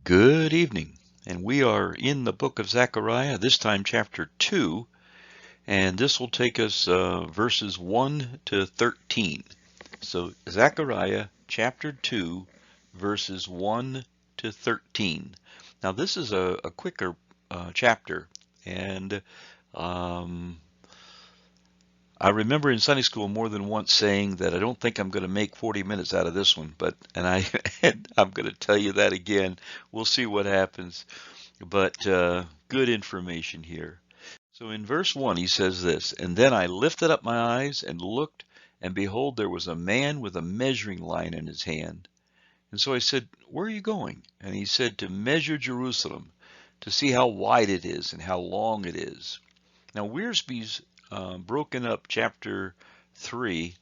Good evening, and we are in the book of Zechariah, this time chapter 2, and this will take us verses 1 to 13. So, Zechariah chapter 2, verses 1 to 13. Now, this is a quicker chapter, and um, I remember in Sunday school more than once saying that I don't think I'm going to make 40 minutes out of this one, and I'm going to tell you that again. We'll see what happens. But good information here. So in verse 1, he says this, "And then I lifted up my eyes and looked, and behold, there was a man with a measuring line in his hand. And so I said, 'Where are you going?' And he said, 'To measure Jerusalem, to see how wide it is and how long it is.'" Now, Wiersbe's broken up chapter 3,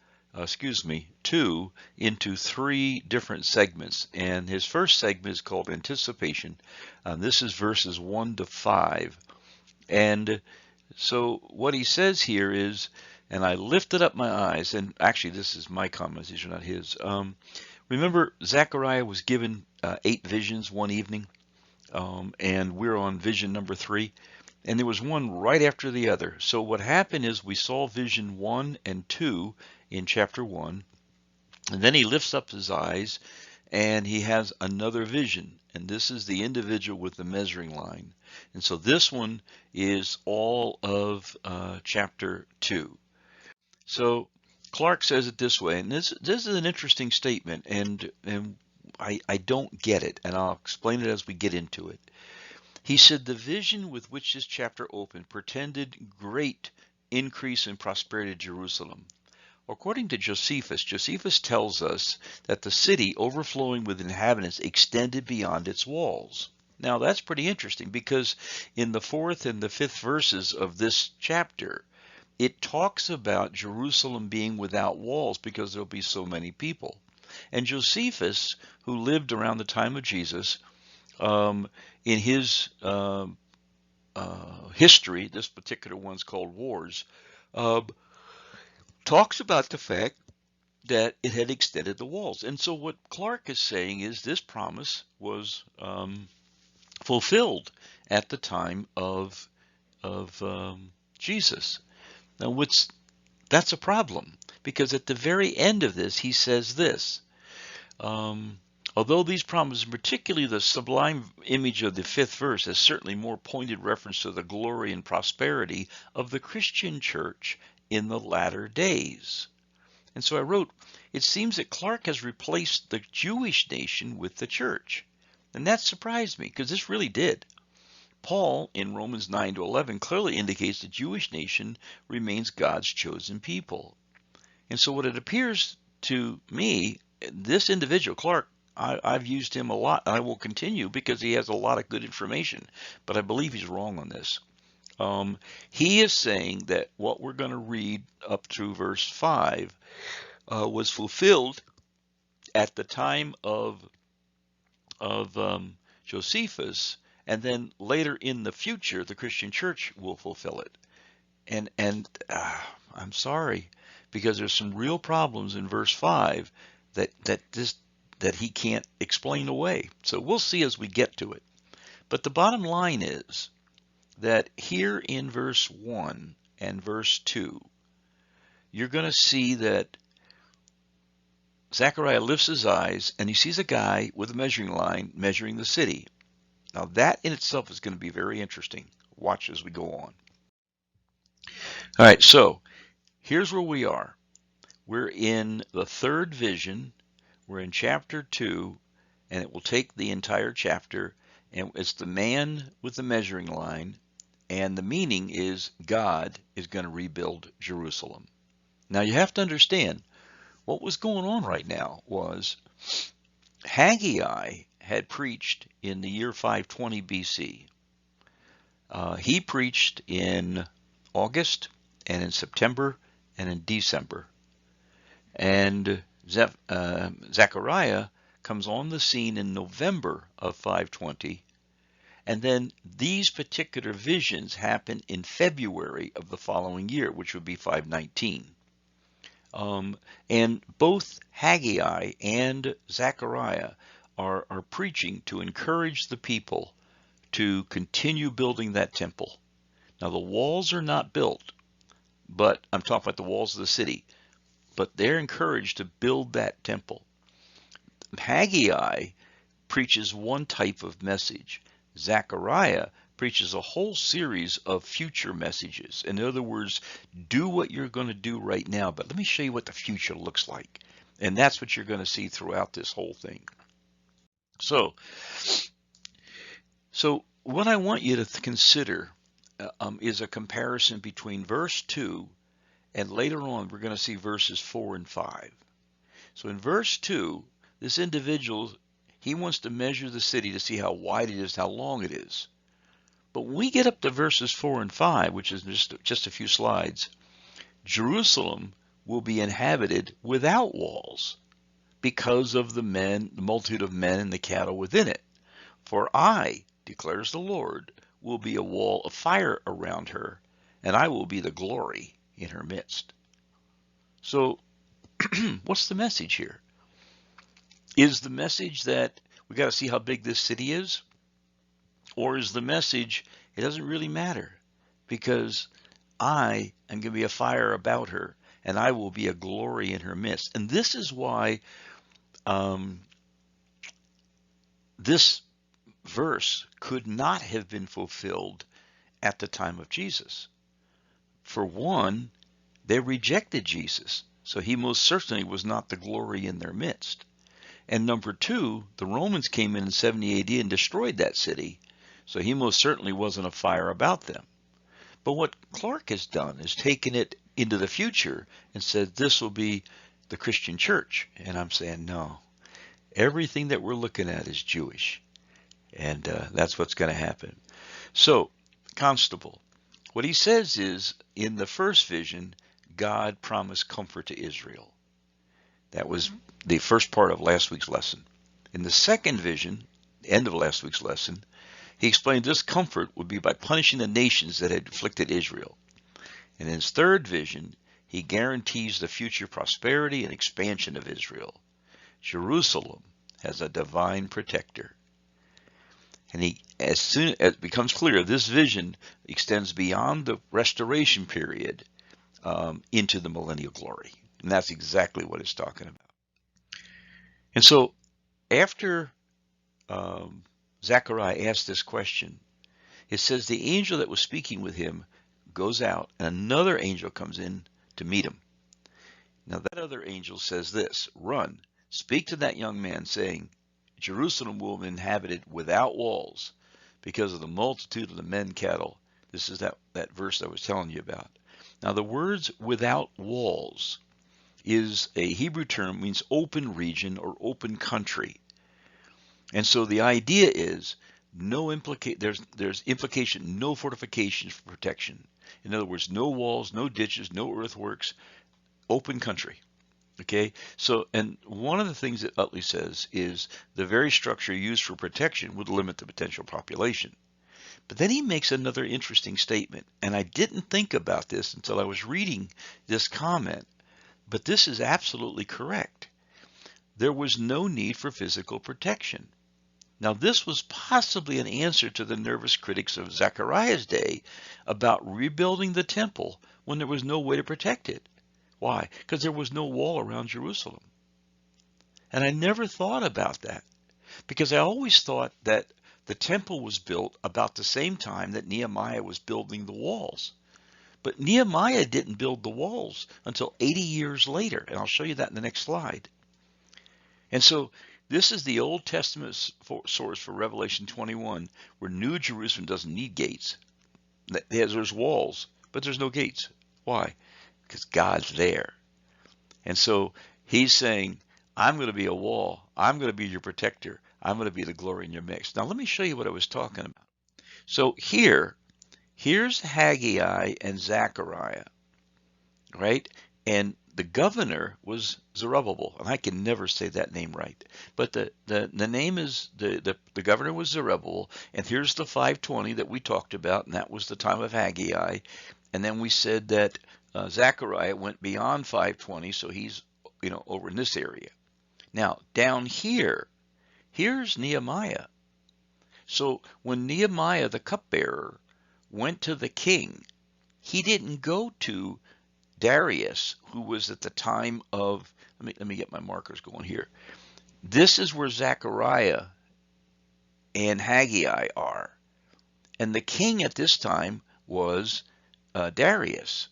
2, into three different segments. And his first segment is called Anticipation. This is verses 1 to 5. And so what he says here is, "And I lifted up my eyes," and actually this is my comments, these are not his. Remember, Zechariah was given 8 visions one evening, and we're on vision number 3. And there was one right after the other. So what happened is we saw vision 1 and 2 in chapter 1, and then he lifts up his eyes and he has another vision. And this is the individual with the measuring line. And so this one is all of chapter 2. So Clark says it this way, and this is an interesting statement, and I don't get it, and I'll explain it as we get into it. He said the vision with which this chapter opened portended great increase in prosperity to Jerusalem. According to Josephus tells us that the city, overflowing with inhabitants, extended beyond its walls. Now that's pretty interesting because in the 4th and the 5th verses of this chapter, it talks about Jerusalem being without walls because there'll be so many people. And Josephus, who lived around the time of Jesus, in his history, this particular one's called Wars, talks about the fact that it had extended the walls. And so what Clark is saying is this promise was fulfilled at the time of Jesus. Now, that's a problem because at the very end of this, he says this. Although these promises, particularly the sublime image of the 5th verse, has certainly more pointed reference to the glory and prosperity of the Christian church in the latter days. And so I wrote, it seems that Clark has replaced the Jewish nation with the church. And that surprised me because this really did. Paul, in Romans 9 to 11, clearly indicates the Jewish nation remains God's chosen people. And so what it appears to me, this individual, Clark, I've used him a lot, and I will continue because he has a lot of good information, but I believe he's wrong on this. He is saying that what we're going to read up through verse 5 was fulfilled at the time of Josephus, and then later in the future, the Christian church will fulfill it. And I'm sorry, because there's some real problems in verse 5 that he can't explain away. So we'll see as we get to it. But the bottom line is that here in verse 1 and verse 2, you're going to see that Zechariah lifts his eyes and he sees a guy with a measuring line measuring the city. Now that in itself is going to be very interesting. Watch as we go on. All right, so here's where we are. We're in the 3rd vision. We're in chapter 2, and it will take the entire chapter, and it's the man with the measuring line, and the meaning is God is going to rebuild Jerusalem. Now you have to understand, what was going on right now was Haggai had preached in the year 520 BC. He preached in August, and in September, and in December. And Zechariah comes on the scene in November of 520, and then these particular visions happen in February of the following year, which would be 519. And both Haggai and Zechariah are preaching to encourage the people to continue building that temple. Now, the walls are not built, but I'm talking about the walls of the city, but they're encouraged to build that temple. Haggai preaches one type of message. Zechariah preaches a whole series of future messages. In other words, do what you're going to do right now, but let me show you what the future looks like. And that's what you're going to see throughout this whole thing. So what I want you to consider is a comparison between verse 2 and later on we're going to see verses 4 and 5. So in verse 2, this individual, he wants to measure the city to see how wide it is, how long it is. But when we get up to verses 4 and 5, which is just a few slides, Jerusalem will be inhabited without walls because of the multitude of men and the cattle within it. For I, declares the Lord, will be a wall of fire around her, and I will be the glory in her midst. So what's the message here? Is the message that we got to see how big this city is? Or is the message, it doesn't really matter because I am going to be a fire about her and I will be a glory in her midst. And this is why this verse could not have been fulfilled at the time of Jesus. For one, they rejected Jesus, so he most certainly was not the glory in their midst. And number two, the Romans came in 70 AD and destroyed that city, so he most certainly wasn't a fire about them. But what Clark has done is taken it into the future and said this will be the Christian church. And I'm saying no. Everything that we're looking at is Jewish. And that's what's going to happen. So, Constable, what he says is, in the first vision, God promised comfort to Israel. That was the first part of last week's lesson. In the second vision, end of last week's lesson, he explained this comfort would be by punishing the nations that had afflicted Israel. And in his third vision, he guarantees the future prosperity and expansion of Israel. Jerusalem has a divine protector. And as soon as it becomes clear, this vision extends beyond the restoration period into the millennial glory. And that's exactly what it's talking about. And so after Zechariah asked this question, it says the angel that was speaking with him goes out and another angel comes in to meet him. Now that other angel says this, run, speak to that young man saying, Jerusalem will be inhabited without walls because of the multitude of the men cattle. This is that verse I was telling you about. Now the words without walls is a Hebrew term, means open region or open country. And so the idea is there's implication, no fortifications for protection. In other words, no walls, no ditches, no earthworks, open country. Okay, so, and one of the things that Utley says is the very structure used for protection would limit the potential population. But then he makes another interesting statement, and I didn't think about this until I was reading this comment, but this is absolutely correct. There was no need for physical protection. Now, this was possibly an answer to the nervous critics of Zechariah's day about rebuilding the temple when there was no way to protect it. Why? Because there was no wall around Jerusalem. And I never thought about that because I always thought that the temple was built about the same time that Nehemiah was building the walls. But Nehemiah didn't build the walls until 80 years later, and I'll show you that in the next slide. And so this is the Old Testament source for Revelation 21, where New Jerusalem doesn't need gates. There's walls, but there's no gates. Why? Because God's there. And so he's saying, I'm going to be a wall. I'm going to be your protector. I'm going to be the glory in your midst. Now let me show you what I was talking about. So here's Haggai and Zechariah, right? And the governor was Zerubbabel, and I can never say that name right. But the name is, the governor was Zerubbabel, and here's the 520 that we talked about, and that was the time of Haggai. And then we said that Zechariah went beyond 520, so he's over in this area. Now down here Here's Nehemiah. So when Nehemiah, the cupbearer, went to the king, he didn't go to Darius, who was at the time of, let me get my markers going here. This is where Zechariah and Haggai are. And the king at this time was Darius.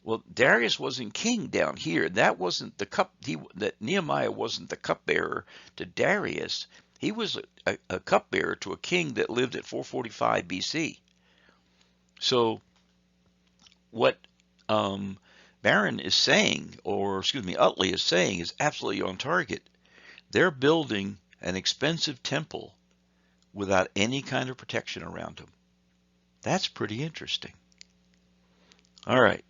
Well, Darius wasn't king down here. That wasn't the that Nehemiah wasn't the cupbearer to Darius. He was a cupbearer to a king that lived at 445 BC. So what Barron is saying, or excuse me, Utley is saying, is absolutely on target. They're building an expensive temple without any kind of protection around them. That's pretty interesting. All right.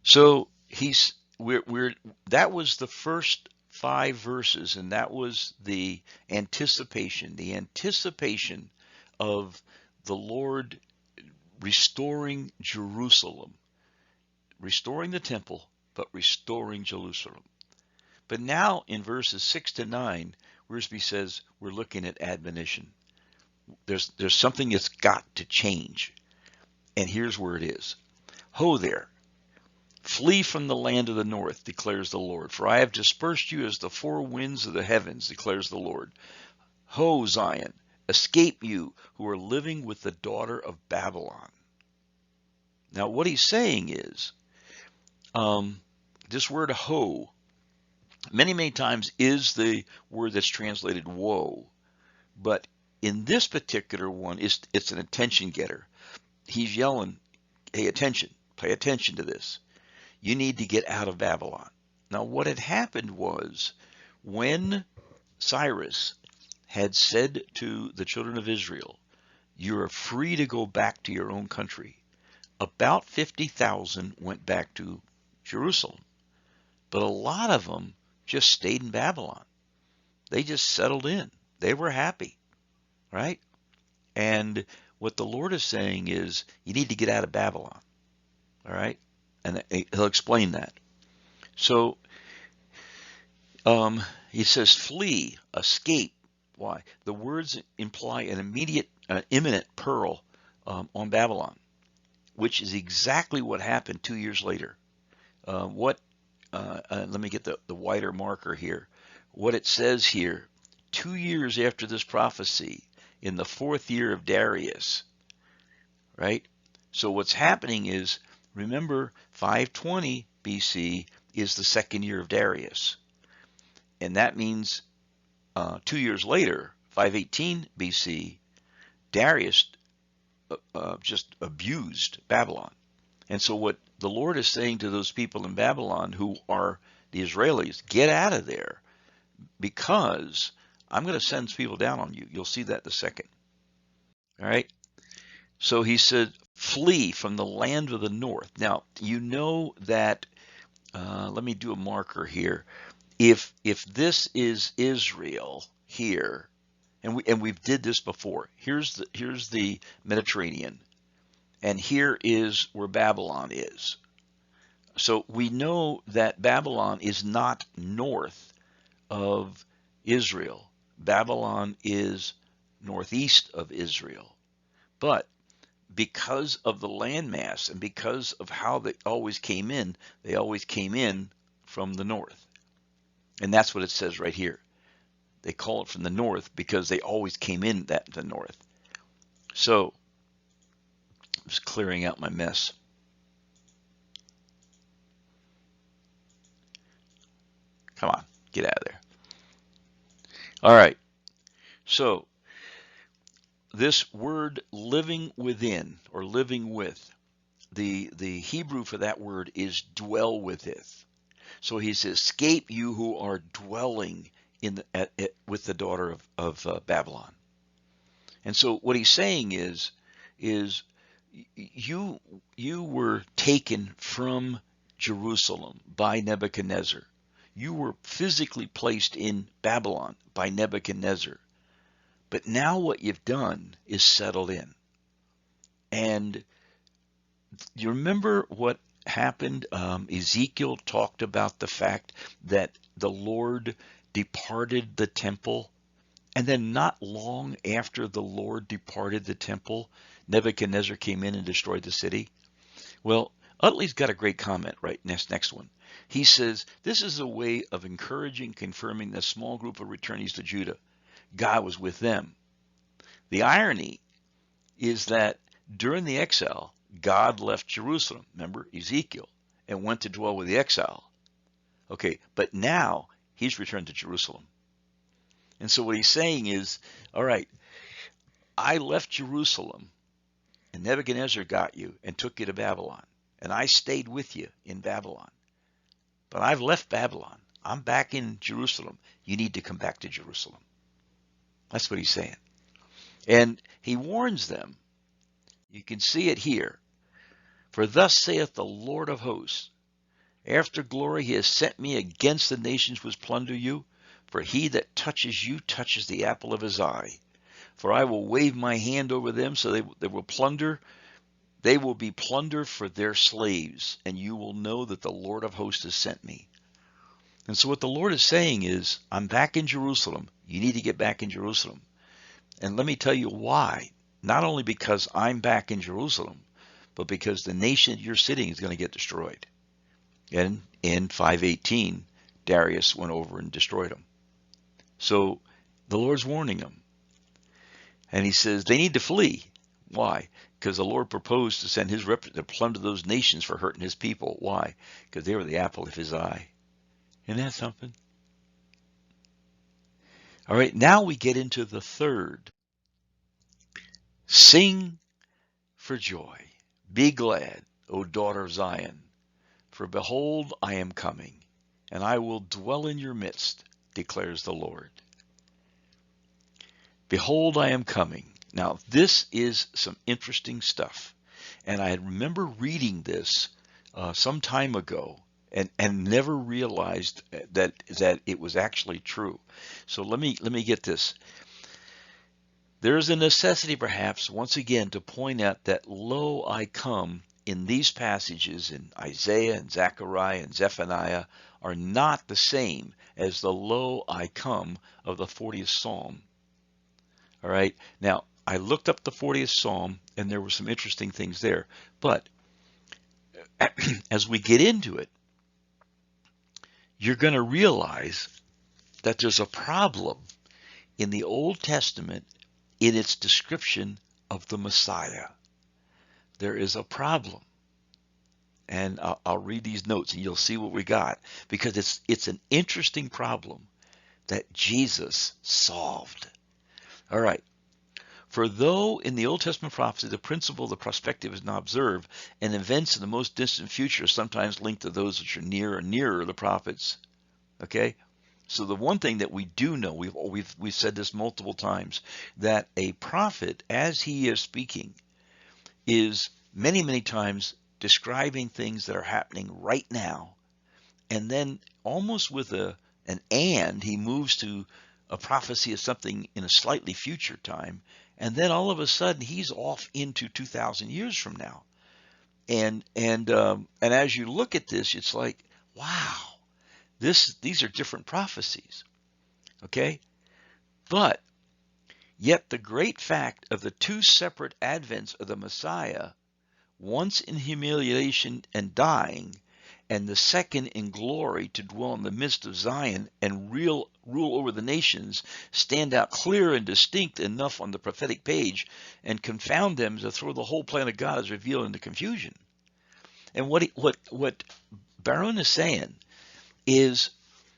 So that was the first 5 verses, and that was the anticipation of the Lord restoring Jerusalem, restoring the temple, but restoring Jerusalem. But now in verses 6 to 9, Wiersbe says we're looking at admonition. There's something that's got to change, and here's where it is. Ho there! Flee from the land of the north, declares the Lord, for I have dispersed you as the 4 winds of the heavens, declares the Lord. Ho, Zion, escape you who are living with the daughter of Babylon. Now, what he's saying is, this word ho, many times is the word that's translated woe, but in this particular one, it's an attention getter. He's yelling, hey, attention, pay attention to this. You need to get out of Babylon. Now, what had happened was when Cyrus had said to the children of Israel, you are free to go back to your own country, about 50,000 went back to Jerusalem. But a lot of them just stayed in Babylon. They just settled in. They were happy, right? And what the Lord is saying is you need to get out of Babylon, all right? And he'll explain that. So he says flee, escape. Why? The words imply an immediate, imminent peril on Babylon, which is exactly what happened 2 years later. Let me get the wider marker here. What it says here, 2 years after this prophecy, in the 4th year of Darius, right? So what's happening is, remember, 520 BC is the 2nd year of Darius. And that means 2 years later, 518 BC, Darius just abused Babylon. And so what the Lord is saying to those people in Babylon who are the Israelis, get out of there because I'm going to send people down on you. You'll see that in a second. All right. So he said, flee from the land of the north. Now, you know that, let me do a marker here. If this is Israel here, and we've did this before. Here's the Mediterranean, and here is where Babylon is. So we know that Babylon is not north of Israel. Babylon is northeast of Israel. But because of the landmass and because of how they always came in from the north. And that's what it says right here. They call it from the north because they always came in the north. So, I'm just clearing out my mess. Come on, get out of there. All right. So, this word living within or living with, the Hebrew for that word is dwell witheth. So he says, escape you who are dwelling with the daughter of Babylon. And so what he's saying is you were taken from Jerusalem by Nebuchadnezzar. You were physically placed in Babylon by Nebuchadnezzar. But now what you've done is settled in. And you remember what happened? Ezekiel talked about the fact that the Lord departed the temple, and then not long after the Lord departed the temple, Nebuchadnezzar came in and destroyed the city? Well, Utley's got a great comment right next one. He says, this is a way of encouraging, confirming the small group of returnees to Judah. God was with them. The irony is that during the exile, God left Jerusalem, remember Ezekiel, and went to dwell with the exile. Okay, but now he's returned to Jerusalem. And so what he's saying is, all right, I left Jerusalem, and Nebuchadnezzar got you and took you to Babylon. And I stayed with you in Babylon. But I've left Babylon. I'm back in Jerusalem. You need to come back to Jerusalem. That's what he's saying. And he warns them. You can see it here. For thus saith the Lord of hosts, after glory he has sent me against the nations which plunder you. For he that touches you touches the apple of his eye. For I will wave my hand over them, so they will plunder. They will be plunder for their slaves, and you will know that the Lord of hosts has sent me. And so what the Lord is saying is, I'm back in Jerusalem. You need to get back in Jerusalem. And let me tell you why. Not only because I'm back in Jerusalem, but because the nation you're sitting is going to get destroyed. And in 518, Darius went over and destroyed them. So the Lord's warning them. And he says they need to flee. Why? Because the Lord proposed to send his representative to plunder those nations for hurting his people. Why? Because they were the apple of his eye. Isn't that something? All right, now we get into the third. Sing for joy. Be glad, O daughter of Zion. For behold, I am coming, and I will dwell in your midst, declares the Lord. Behold, I am coming. Now, this is some interesting stuff. And I remember reading this some time ago and never realized that it was actually true. So let me get this. There is a necessity, perhaps, once again, to point out that lo, I come in these passages in Isaiah and Zechariah and Zephaniah are not the same as the lo, I come of the 40th Psalm. All right. Now, I looked up the 40th Psalm, and there were some interesting things there. But as we get into it, you're going to realize that there's a problem in the Old Testament in its description of the Messiah. There is a problem. And I'll read these notes, and you'll see what we got. Because it's an interesting problem that Jesus solved. All right. For though in the Old Testament prophecy the principle of the prospective is not observed, and events in the most distant future are sometimes linked to those which are nearer and nearer the prophets. Okay? So the one thing that we do know, we've said this multiple times, that a prophet, as he is speaking, is many, many times describing things that are happening right now, and then almost with an and, he moves to a prophecy of something in a slightly future time, and then all of a sudden he's off into 2,000 years from now. And as you look at this, it's like, wow, these are different prophecies. Okay? But yet the great fact of the two separate advents of the Messiah, once in humiliation and dying, and the second in glory to dwell in the midst of Zion and rule over the nations, stand out clear and distinct enough on the prophetic page and confound them to throw the whole plan of God as revealed into confusion. And what Baron is saying is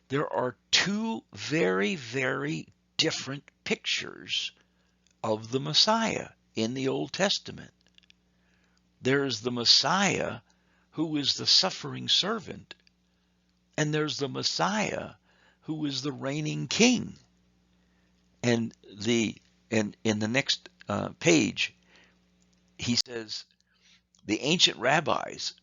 there are two very, very different pictures of the Messiah in the Old Testament. There's the Messiah who is the suffering servant, and there's the Messiah who is the reigning king. And in the next page, he says, the ancient rabbis,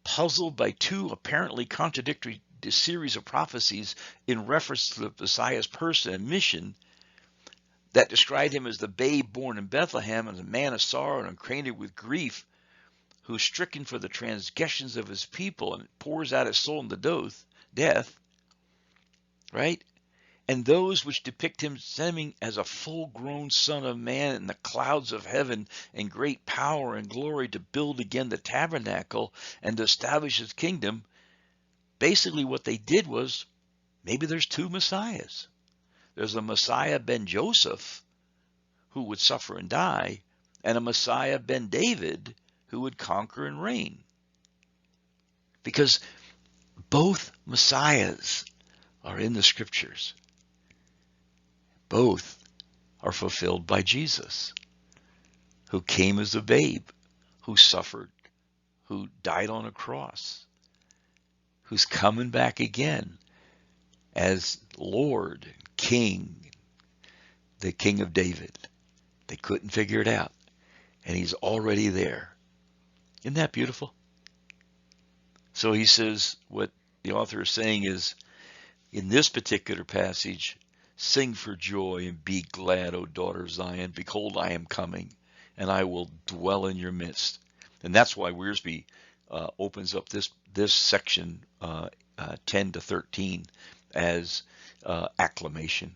puzzled by two apparently contradictory series of prophecies in reference to the Messiah's person and mission that described him as the babe born in Bethlehem and a man of sorrow and acquainted with grief, who's stricken for the transgressions of his people and pours out his soul in the death, right? And those which depict him coming as a full-grown Son of Man in the clouds of heaven in great power and glory to build again the tabernacle and to establish his kingdom, basically what they did was, maybe there's two Messiahs. There's a Messiah ben Joseph who would suffer and die, and a Messiah ben David who would conquer and reign. Because both Messiahs are in the scriptures. Both are fulfilled by Jesus, who came as a babe, who suffered, who died on a cross, who's coming back again as Lord, King, the King of David. They couldn't figure it out, and he's already there. Isn't that beautiful? So he says, what the author is saying is, in this particular passage, sing for joy and be glad, O daughter of Zion. Behold, I am coming, and I will dwell in your midst. And that's why Wiersbe opens up this section 10 to 13 as acclamation.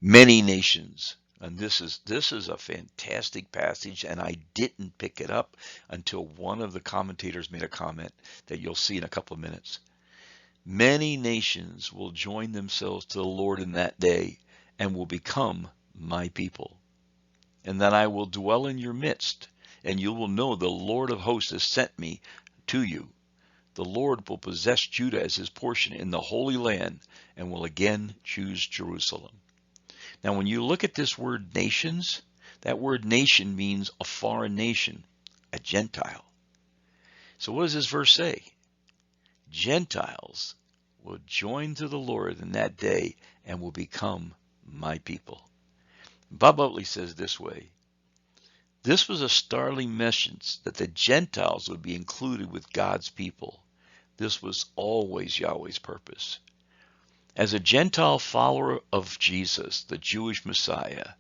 Many nations, and this is a fantastic passage, and I didn't pick it up until one of the commentators made a comment that you'll see in a couple of minutes. Many nations will join themselves to the Lord in that day and will become my people. And then I will dwell in your midst, and you will know the Lord of hosts has sent me to you. The Lord will possess Judah as his portion in the Holy Land and will again choose Jerusalem. Now, when you look at this word nations, that word nation means a foreign nation, a Gentile. So what does this verse say? Gentiles will join to the Lord in that day and will become my people. Bob Utley says this way: this was a startling message that the Gentiles would be included with God's people. This was always Yahweh's purpose. As a Gentile follower of Jesus, the Jewish Messiah,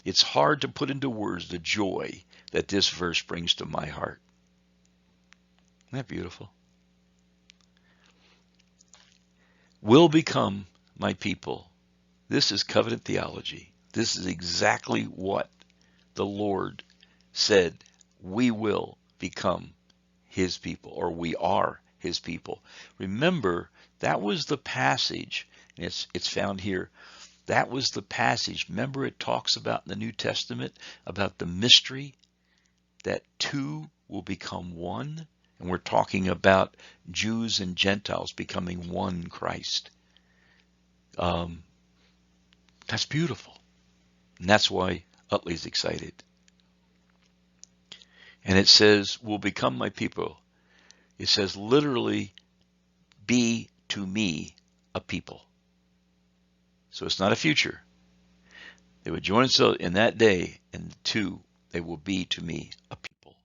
it's hard to put into words the joy that this verse brings to my heart. Isn't that beautiful? Will become my people. This is covenant theology. This is exactly what the Lord said. We will become his people, or we are his people. Remember, that was the passage, and it's found here. That was the passage. Remember, it talks about in the New Testament about the mystery that two will become one. And we're talking about Jews and Gentiles becoming one Christ. That's beautiful. And that's why Utley's excited. And it says, will become my people. It says literally, be to me a people. So it's not a future. They would join us in that day, and two, they will be to me a people.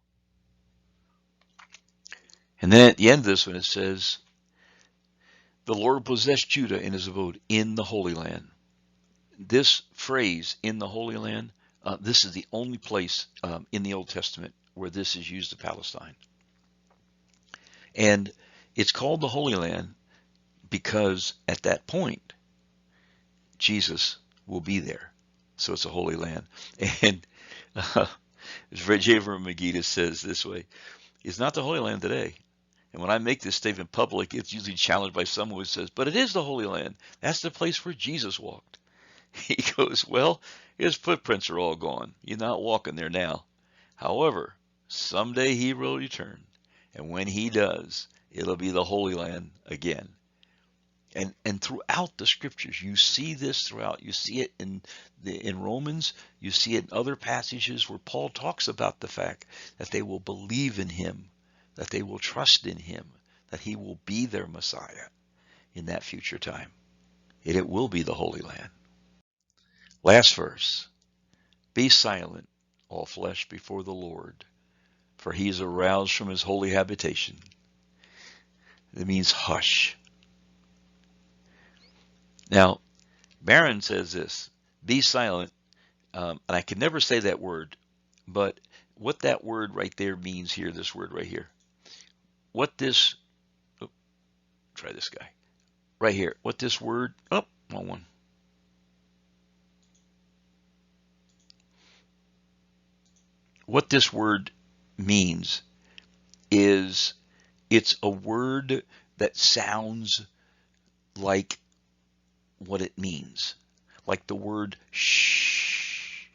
And then at the end of this one, it says, the Lord possessed Judah in his abode in the Holy Land. This phrase, in the Holy Land, this is the only place in the Old Testament where this is used of Palestine. And it's called the Holy Land because at that point, Jesus will be there. So it's a Holy Land. And J. Vernon McGee says this way: it's not the Holy Land today. And when I make this statement public, it's usually challenged by someone who says, but it is the Holy Land. That's the place where Jesus walked. He goes, well, his footprints are all gone. You're not walking there now. However, someday he will return. And when he does, it'll be the Holy Land again. And throughout the scriptures, you see this throughout. You see it in Romans. You see it in other passages where Paul talks about the fact that they will believe in him, that they will trust in him, that he will be their Messiah in that future time. And it will be the Holy Land. Last verse. Be silent, all flesh, before the Lord, for he is aroused from his holy habitation. It means hush. Now, Barron says this: be silent, and I can never say that word, but what that word right there means here, this word right here, what this, try this guy. right here, what this word, oh, wrong one. What this word means is it's a word that sounds like what it means, like the word shh.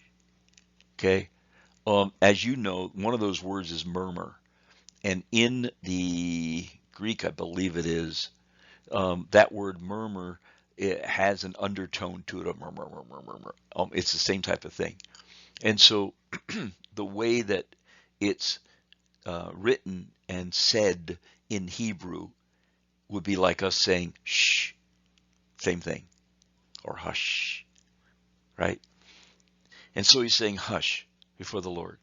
Okay. As you know, one of those words is murmur. And in the Greek, I believe it is, that word murmur, it has an undertone to it, a murmur, murmur, murmur. It's the same type of thing. And so the way that it's written and said in Hebrew would be like us saying shh, same thing, or hush, right? And so he's saying hush before the Lord.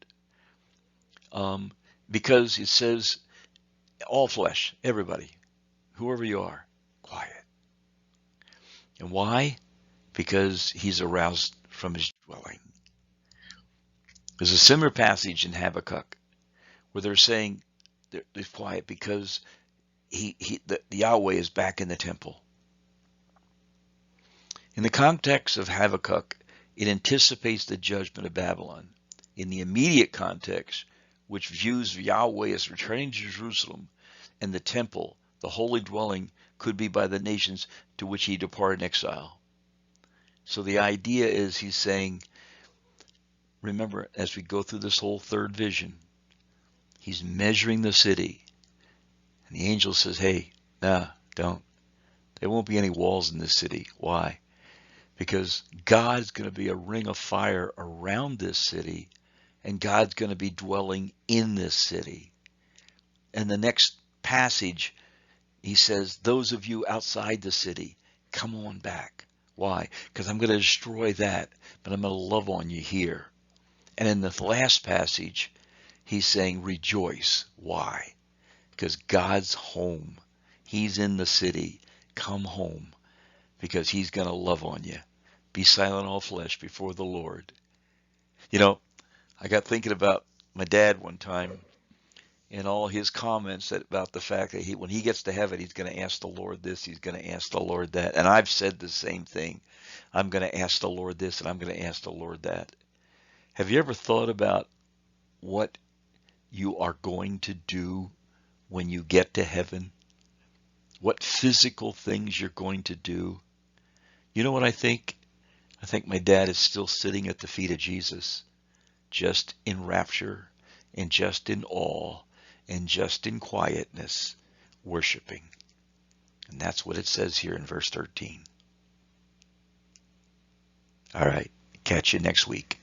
Because it says all flesh, everybody, whoever you are, quiet. And why? Because he's aroused from his dwelling. There's a similar passage in Habakkuk where they're saying they're quiet because the Yahweh is back in the temple. In the context of Habakkuk, it anticipates the judgment of Babylon. In the immediate context, which views Yahweh as returning to Jerusalem and the temple, the holy dwelling, could be by the nations to which he departed in exile. So the idea is he's saying, remember, as we go through this whole third vision, he's measuring the city. And the angel says, hey, nah, don't. There won't be any walls in this city. Why? Because God's going to be a ring of fire around this city, and God's going to be dwelling in this city. And the next passage, he says, those of you outside the city, come on back. Why? Because I'm going to destroy that, but I'm going to love on you here. And in the last passage, he's saying, rejoice. Why? Because God's home. He's in the city. Come home, because he's going to love on you. Be silent, all flesh, before the Lord. You know, I got thinking about my dad one time and all his comments about the fact that when he gets to heaven, he's going to ask the Lord this, he's going to ask the Lord that. And I've said the same thing. I'm going to ask the Lord this, and I'm going to ask the Lord that. Have you ever thought about what you are going to do when you get to heaven? What physical things you're going to do? You know what I think? I think my dad is still sitting at the feet of Jesus, just in rapture and just in awe and just in quietness, worshiping. And that's what it says here in verse 13. All right. Catch you next week.